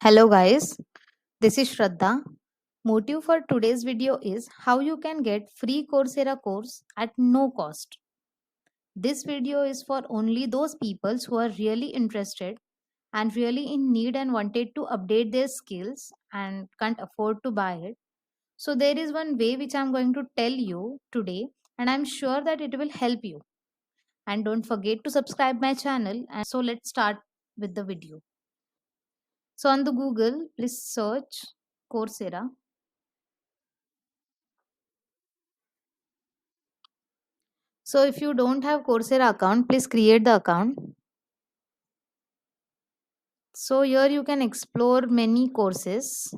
Hello guys, this is Shraddha. Motive for today's video is how you can get free Coursera course at no cost. This video is for only those people who are really interested and really in need and wanted to update their skills and can't afford to buy it. So there is one way which I'm going to tell you today and I'm sure that it will help you. And don't forget to subscribe my channel. And so let's start with the video. So on the Google, please search Coursera. So if you don't have Coursera account, please create the account. So here you can explore many courses.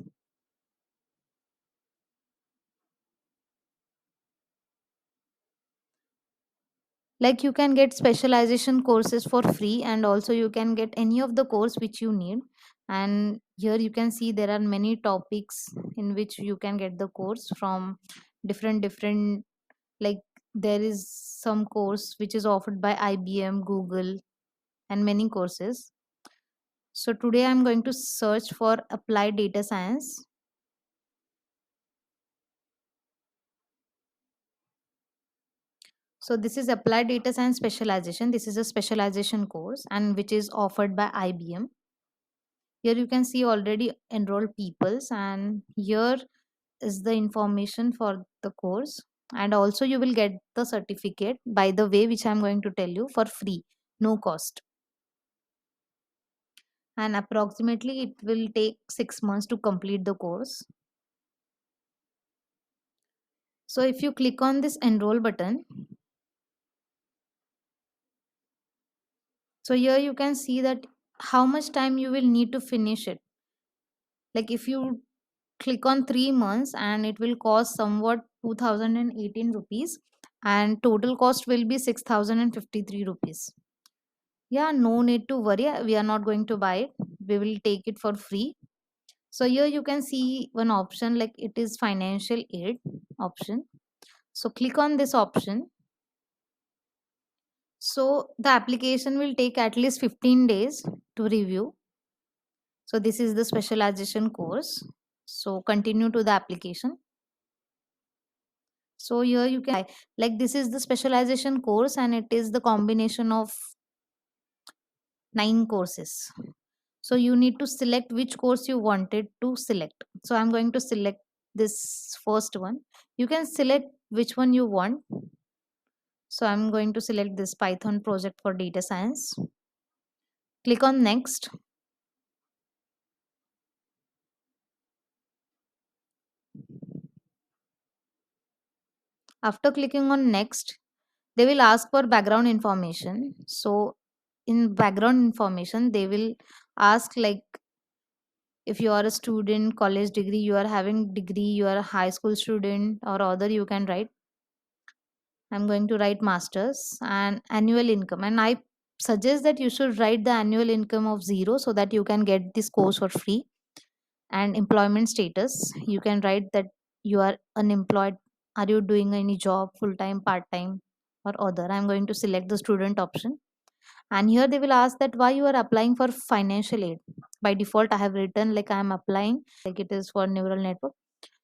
Like you can get specialization courses for free and also you can get any of the course which you need. And here you can see there are many topics in which you can get the course from different like there is some course which is offered by IBM, Google and many courses. So today I'm going to search for applied data science. So this is applied data science specialization. This is a specialization course and which is offered by IBM. Here you can see already enrolled peoples and here is the information for the course and also you will get the certificate by the way which I'm going to tell you for free, no cost. And approximately it will take 6 months to complete the course. So if you click on this enroll button, so here you can see that how much time you will need to finish it. Like if you click on 3 months and it will cost somewhat 2018 rupees and total cost will be 6053 rupees. Yeah, no need to worry, we are not going to buy it, we will take it for free. So here you can see one option like it is financial aid option. So click on this option. So the application will take at least 15 days to review. So this is the specialization course. So continue to the application. So here you can like this is the specialization course and it is the combination of 9 courses. So you need to select which course you wanted to select. So I'm going to select this first one. You can select which one you want. So I'm going to select this Python project for data science. Click on next. After clicking on next, they will ask for background information. So in background information, they will ask like if you are a student, college degree, you are having degree, you are a high school student or other, you can write. I'm going to write masters and annual income. And I suggest that you should write the annual income of 0 so that you can get this course for free. And employment status, you can write that you are unemployed. Are you doing any job, full time, part time, or other? I'm going to select the student option. And here they will ask that why you are applying for financial aid. By default, I have written like I am applying, like it is for neural network.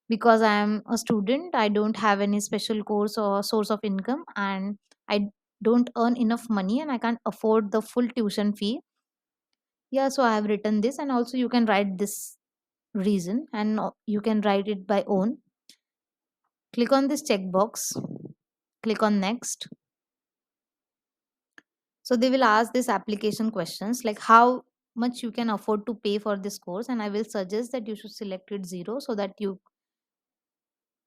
Because I am a student, I don't have any special course or source of income, and I don't earn enough money and I can't afford the full tuition fee. Yeah, so I have written this, and also you can write this reason and you can write it by own. Click on this checkbox, click on next. So they will ask this application questions like how much you can afford to pay for this course, and I will suggest that you should select it 0 so that you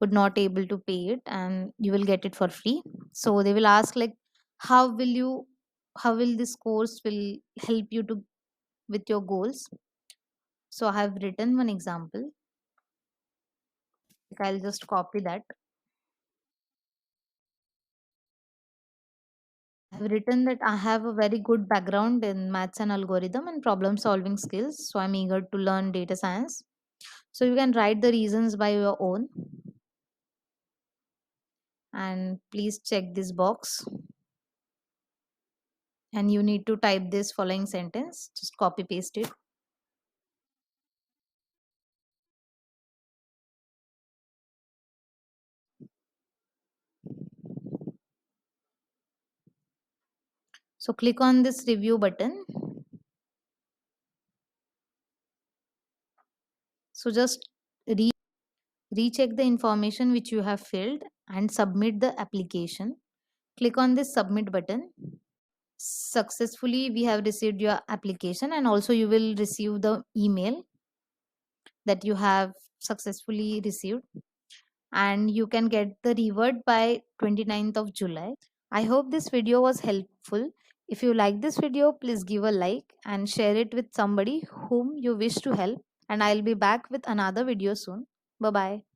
would not able to pay it and you will get it for free. So they will ask like how will you how will this course will help you to with your goals. So I have written one example, like I'll just copy that. I've written that I have a very good background in maths and algorithm and problem solving skills, so I'm eager to learn data science. So you can write the reasons by your own and please check this box and you need to type this following sentence, just copy paste it. So click on this review button. So just recheck the information which you have filled and submit the application. Click on this submit button. Successfully we have received your application, and also you will receive the email that you have successfully received, and you can get the reward by 29th of July. I hope this video was helpful. If you like this video, please give a like and share it with somebody whom you wish to help, and I'll be back with another video soon. Bye bye.